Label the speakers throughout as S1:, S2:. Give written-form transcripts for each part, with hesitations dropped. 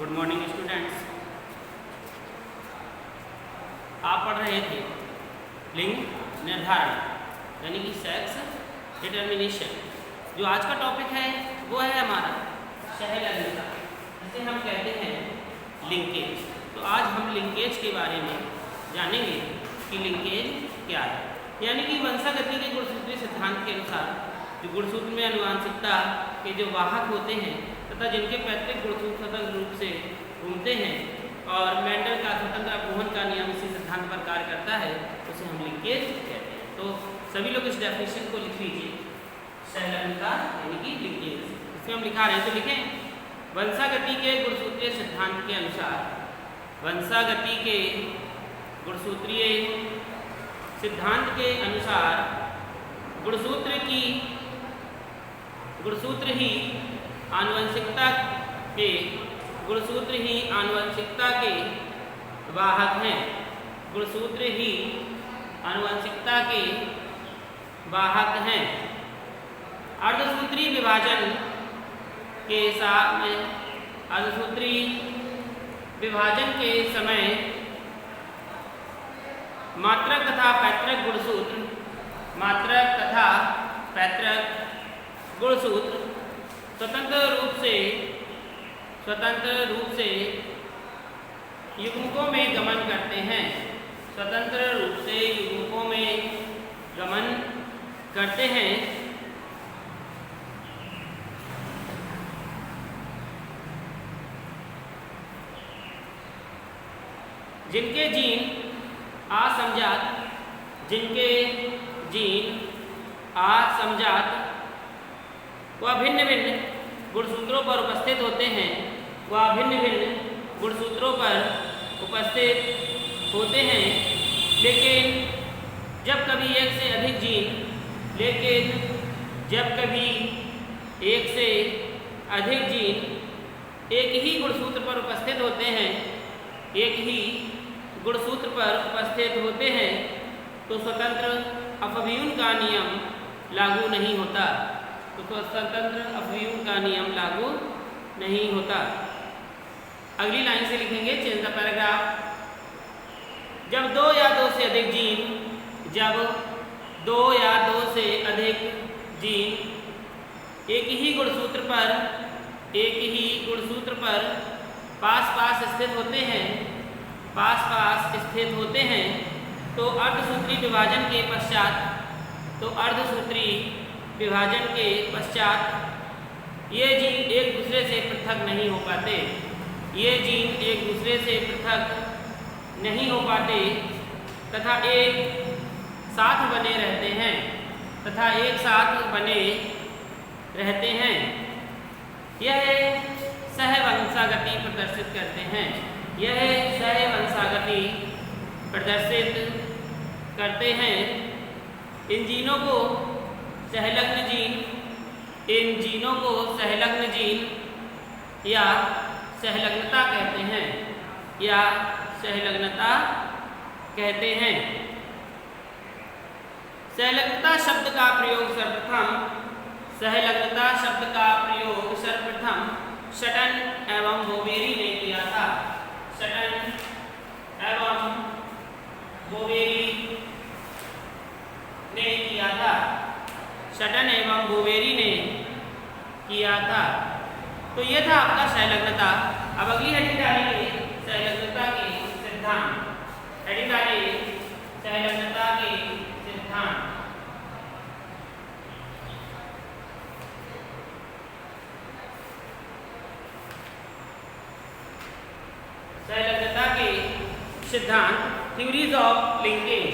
S1: Good morning students. आप पढ़ रहे थे लिंग निर्धारण यानी कि सेक्स डिटर्मिनेशन। जो आज का टॉपिक है वो है हमारा सहलग्नता, जिसे हम कहते हैं लिंकेज। तो आज हम लिंकेज के बारे में जानेंगे कि लिंकेज क्या है। यानी कि वंशागति के गुणसूत्रीय सिद्धांत के अनुसार जो गुणसूत्र में अनुवांशिकता के जो वाहक होते हैं तथा जिनके पैतृक गुणसूत्र स्वतंत्र रूप से घूमते हैं और मेंडल का स्वतंत्र अपवहन का नियम इसी सिद्धांत पर कार्य करता है, उसे हम लिंकेज कहते हैं। तो सभी लोग इस डेफिनेशन को लिख लीजिए, सहलग्नता यानी कि लिंकेज। इसमें हम लिखा रहे हैं तो लिखें, वंशागति के गुणसूत्रीय सिद्धांत के अनुसार, वंशागति के गुणसूत्रीय सिद्धांत के अनुसार गुणसूत्र ही आनुवंशिकता के वाहक हैं। गुणसूत्र ही आनुवंशिकता के वाहक हैं। अर्धसूत्री विभाजन के समय मात्रक तथा पैतृक गुणसूत्र स्वतंत्र रूप से युग्मकों में गमन करते हैं। स्वतंत्र रूप से युग्मकों में गमन करते हैं। जिनके जीन असमजात व भिन्न भिन्न गुणसूत्रों पर उपस्थित होते हैं, लेकिन जब कभी एक से अधिक जीन एक ही गुणसूत्र पर उपस्थित होते हैं तो स्वतंत्र अपव्यूहन का नियम लागू नहीं होता। अगली लाइन से लिखेंगे, चेंज द पैराग्राफ। जब दो या दो से अधिक जीन एक ही गुणसूत्र पर पास स्थित होते हैं तो अर्धसूत्री विभाजन के पश्चात ये जीन एक दूसरे से पृथक नहीं हो पाते तथा एक साथ बने रहते हैं। यह सहवंशागति प्रदर्शित करते हैं। इन जीनों को सहलग्न जीन या सहलग्नता कहते हैं। सहलग्नता शब्द का प्रयोग सर्वप्रथम शटन एवं बोवेरी ने किया था। तो ये था आपका सहलग्नता। अब अगली हेडिंग डालेंगे सहलग्नता के सिद्धांत। सहलग्नता के सिद्धांत। सहलग्नता के सिद्धांत, थ्योरीज ऑफ लिंकेज।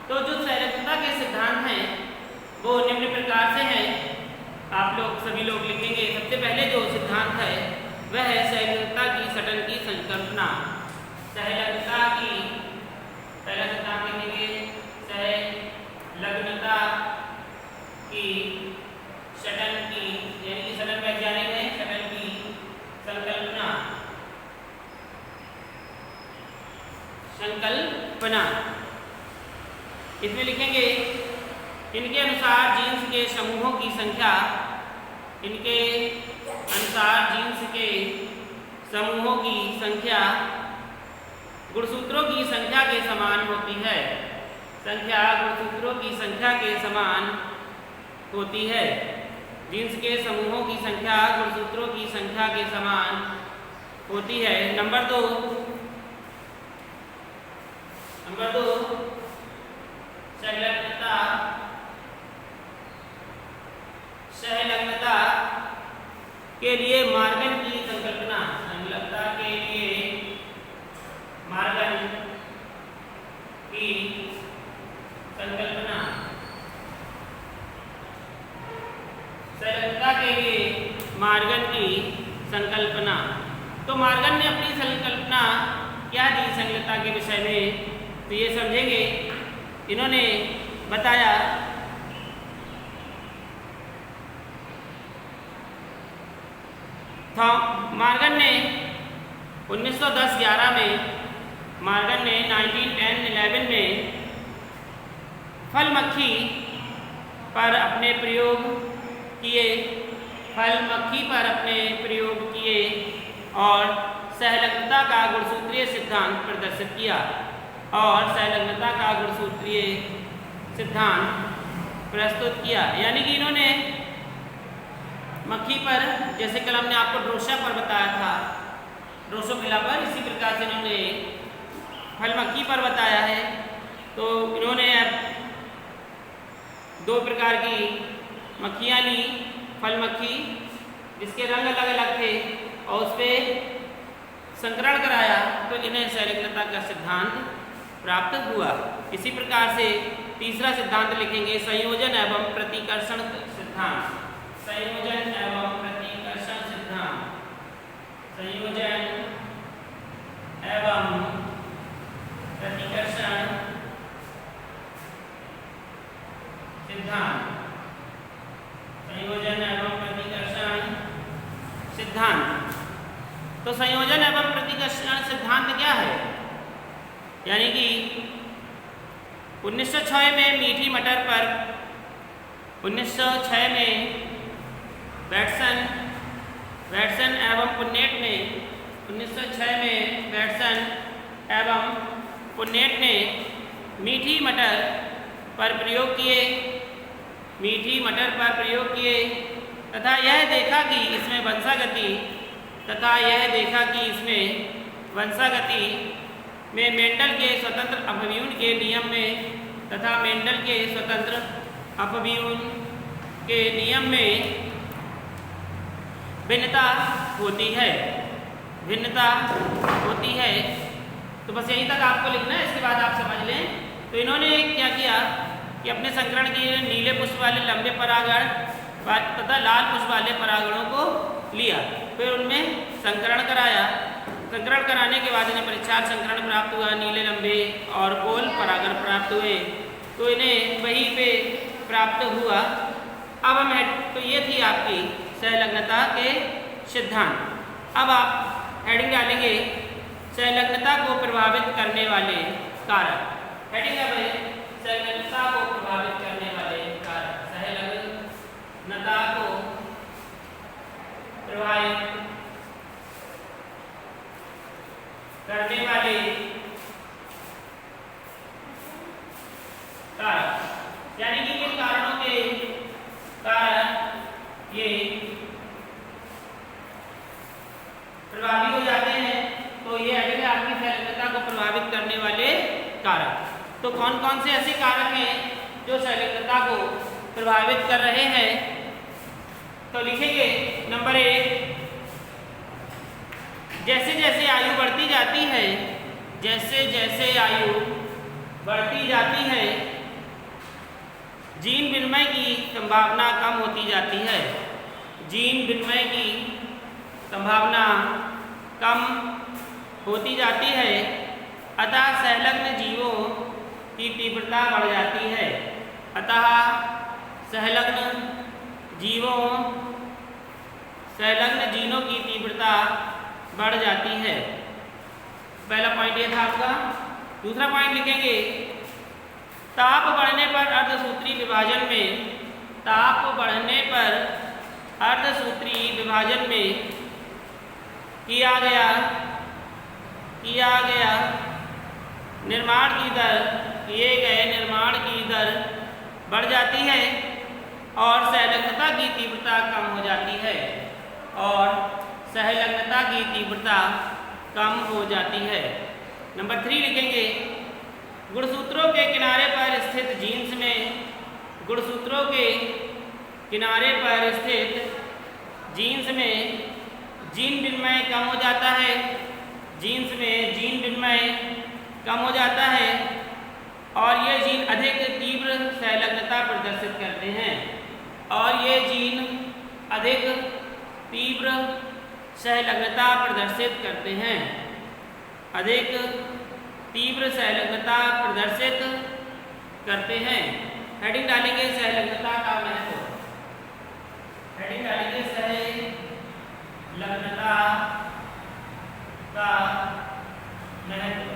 S1: तो जो सहलग्नता के सिद्धांत हैं वो निम्न प्रकार से हैं। आप लोग सभी लोग लिखेंगे। सबसे पहले जो सिद्धांत है वह है सहलग्नता की सटन की संकल्पना। सहलग्नता की पहला सिद्धांत लिखेंगे, सहलग्नता की सटन की यानी कि सटन वैज्ञानिक है, सटन की संकल्पना। संकल्पना। इसमें लिखेंगे इनके अनुसार जीन्स के समूहों की संख्या, इनके अनुसार जीन्स के समूहों की संख्या गुणसूत्रों की संख्या के समान होती है। संख्या गुणसूत्रों की संख्या के समान होती है। जीन्स के समूहों की संख्या गुणसूत्रों की संख्या के समान होती है। नंबर दो सहलग्नता के लिए मार्गन की संकल्पना। संलग्नता के लिए मार्गन की संकल्पना। संलग्नता के लिए मार्गन की संकल्पना। तो मार्गन ने अपनी संकल्पना क्या दी संलग्नता के विषय में, तो ये समझेंगे। इन्होंने बताया था मार्गन ने 1910-11 में, मार्गन ने 1910-11 में फल मक्खी पर अपने प्रयोग किए और सहलग्नता का गुणसूत्रीय सिद्धांत प्रदर्शित किया प्रस्तुत किया। यानी कि इन्होंने मक्खी पर, जैसे कल हमने आपको ड्रोसोफिला पर बताया था, ड्रोसोफिला पर, इसी प्रकार से इन्होंने फल मक्खी पर बताया है। तो इन्होंने दो प्रकार की मक्खियाँ ली, फल मक्खी जिसके रंग अलग अलग थे, और उस पर संकरण कराया, तो इन्हें सहलग्नता का सिद्धांत प्राप्त हुआ। इसी प्रकार से तीसरा सिद्धांत लिखेंगे संयोजन एवं प्रतिकर्षण सिद्धांत। संयोजन एवं प्रतिकर्षण सिद्धांत। संयोजन एवं प्रतिकर्षण सिद्धांत। संयोजन एवं प्रतिकर्षण सिद्धांत। तो संयोजन एवं प्रतिकर्षण सिद्धांत क्या है? यानी कि 1906 में मीठी मटर पर 1906 में बैटसन एवं पुन्नेट ने 1906 में बैटसन एवं पुन्नेट ने मीठी मटर पर प्रयोग किए तथा यह देखा कि इसमें वंशागति में मेंडल के स्वतंत्र अपव्यूहन के नियम में तथा मेंडल के स्वतंत्र अपव्यूहन के नियम में भिन्नता होती है। तो बस यहीं तक आपको लिखना है, इसके बाद आप समझ लें। तो इन्होंने क्या किया कि अपने संकरण के नीले पुष्प वाले लंबे परागण तथा लाल पुष्प वाले परागणों को लिया, फिर उनमें संकरण कराया। संकरण कराने के बाद इन्हें परीक्षार्थ संकरण प्राप्त हुआ, नीले लंबे और गोल परागण प्राप्त हुए, तो इन्हें वहीं पे प्राप्त हुआ। अब हम तो ये थी आपकी सहलग्नता के सिद्धांत। अब आप हेडिंग डालेंगे सहलग्नता को प्रभावित करने वाले कारक। हेडिंग है सहलग्नता को प्रभावित करने वाले कारक। सहलग्नता को प्रभावित करने वाले कारक, यानी कि किन कारणों के कारण ये प्रभावी हो जाते हैं। तो ये है आपकी सहलग्नता को प्रभावित करने वाले कारक। तो कौन कौन से ऐसे कारक हैं जो सहलग्नता को प्रभावित कर रहे हैं? तो लिखेंगे नंबर 1, जैसे जैसे आयु बढ़ती जाती है जीन विनिमय की संभावना कम होती जाती है। जीन विनिमय की संभावना कम होती जाती है, अतः संलग्न जीवों की तीव्रता बढ़ जाती है। अतः संलग्न जीनों की तीव्रता बढ़ जाती है। पहला पॉइंट ये था आपका दूसरा पॉइंट लिखेंगे, ताप बढ़ने पर अर्धसूत्री विभाजन में, ताप बढ़ने पर अर्धसूत्री विभाजन में किया गया निर्माण की दर, किए गए निर्माण की दर बढ़ जाती है और सहलग्नता की तीव्रता कम हो जाती है, और सहलग्नता की तीव्रता कम हो जाती है। नंबर 3 लिखेंगे, गुणसूत्रों के किनारे पर स्थित जीन्स में, गुणसूत्रों के किनारे पर स्थित जीन्स में जीन विनिमय कम हो जाता है, जीन्स में जीन विनिमय कम हो जाता है और ये जीन अधिक तीव्र सहलग्नता प्रदर्शित करते हैं, और ये जीन अधिक तीव्र सहलग्नता प्रदर्शित करते हैं, अधिक तीव्र सहलग्नता प्रदर्शित करते हैं। हेडिंग डालेंगे सहलग्नता का महत्व, हेडिंग डालेंगे सहलग्नता का महत्व,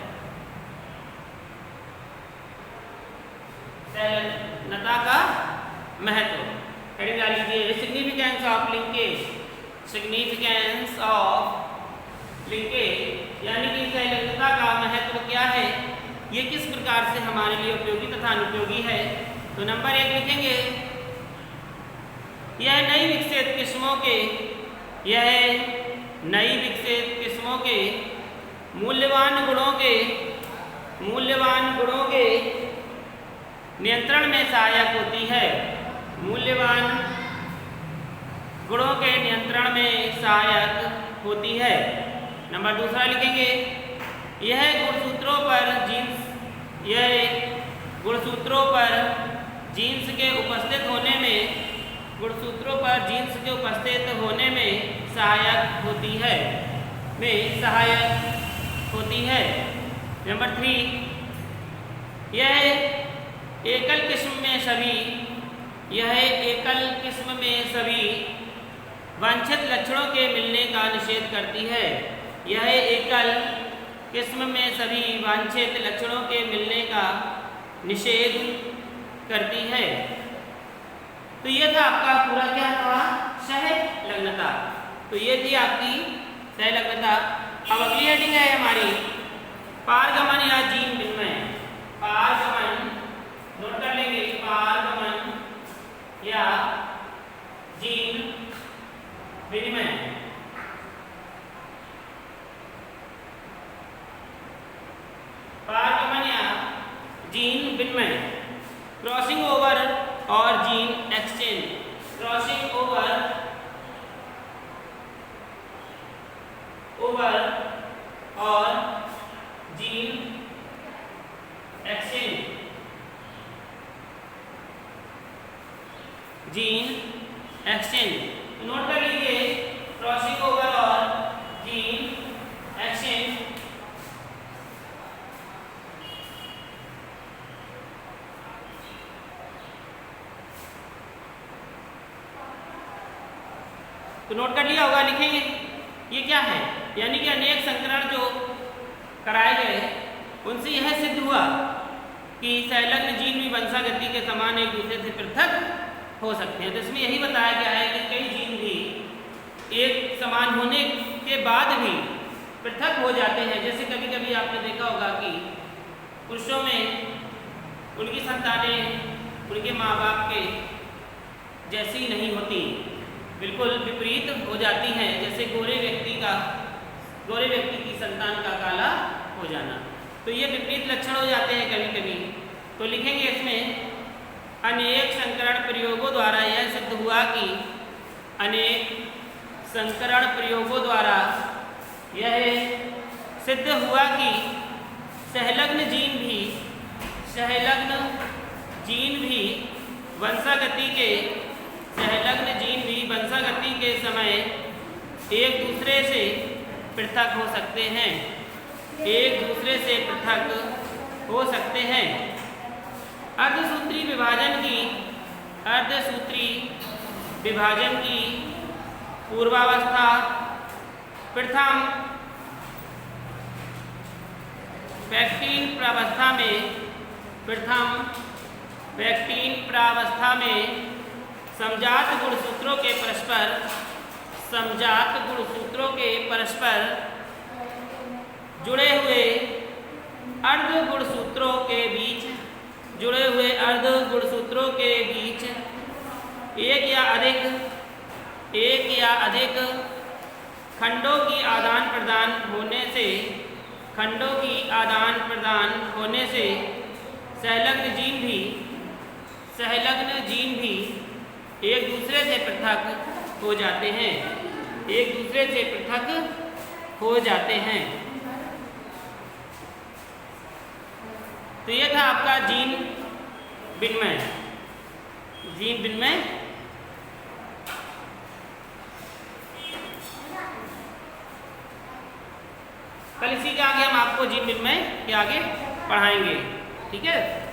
S1: सहलग्नता का महत्व। हेडिंग डाल लीजिए significance of linkage, significance of linkage, यानी कि सहलग्नता का महत्व क्या है, ये किस प्रकार से हमारे लिए उपयोगी तथा अनुपयोगी है। तो नंबर 1 लिखेंगे, यह नई विकसित किस्मों के, यह नई विकसित किस्मों के मूल्यवान गुणों के नियंत्रण में सहायक होती है, मूल्यवान गुणों के नियंत्रण में सहायक होती है। नंबर 2 लिखेंगे, यह गुणसूत्रों पर जीन्स के उपस्थित होने में सहायक होती है, नंबर 3, यह एकल किस्म में सभी वांछित लक्षणों के मिलने का निषेध करती है, यह एकल किस्म में सभी वांछित लक्षणों के मिलने का निषेध करती है। तो ये था आपका पूरा क्या था, सहलग्नता। तो ये थी आपकी सहलग्नता। अब अगली हेडिंग है हमारी पारगमन या जीन विनिमय। पारगमन, नोट कर लेंगे, पारगमन या जीन विनिमय। पारगमन या जीन विनिमय, क्रॉसिंग ओवर और जीन एक्सचेंज, क्रॉसिंग ओवर और gene exchange, gene exchange note कर लीजिए, क्रॉसिंग ओवर और जीन एक्सचेंज। तो नोट कर लिया होगा, लिखेंगे ये क्या है, यानी कि अनेक संकरण जो कराए गए उनसे यह सिद्ध हुआ कि सहलग्न जीन भी वंशागति के समान एक दूसरे से पृथक हो सकते हैं। तो इसमें यही बताया गया है कि कई जीन भी एक समान होने के बाद भी पृथक हो जाते हैं। जैसे कभी कभी आपने देखा होगा कि पुरुषों में उनकी संतानें उनके माँ बाप के जैसी नहीं होती, बिल्कुल विपरीत हो जाती हैं। जैसे गोरे व्यक्ति की संतान का काला हो जाना, तो ये विपरीत लक्षण हो जाते हैं कभी कभी। तो लिखेंगे इसमें, अनेक संकरण प्रयोगों द्वारा यह सिद्ध हुआ कि, अनेक संकरण प्रयोगों द्वारा यह सिद्ध हुआ कि सहलग्न जीन भी वंशागति के समय एक दूसरे से पृथक हो सकते हैं, अर्धसूत्री विभाजन की पूर्वावस्था पैक्टीन प्रावस्था में प्रथम पैक्टीन प्रावस्था में समजात गुणसूत्रों के परस्पर जुड़े हुए अर्ध गुणसूत्रों के बीच एक या अधिक खंडों की आदान प्रदान होने से संलग्न जीन भी एक दूसरे से पृथक हो जाते हैं। तो ये था आपका जीन विनिमय। कल इसी के आगे हम आपको जीन विनिमय के आगे पढ़ाएंगे। ठीक है।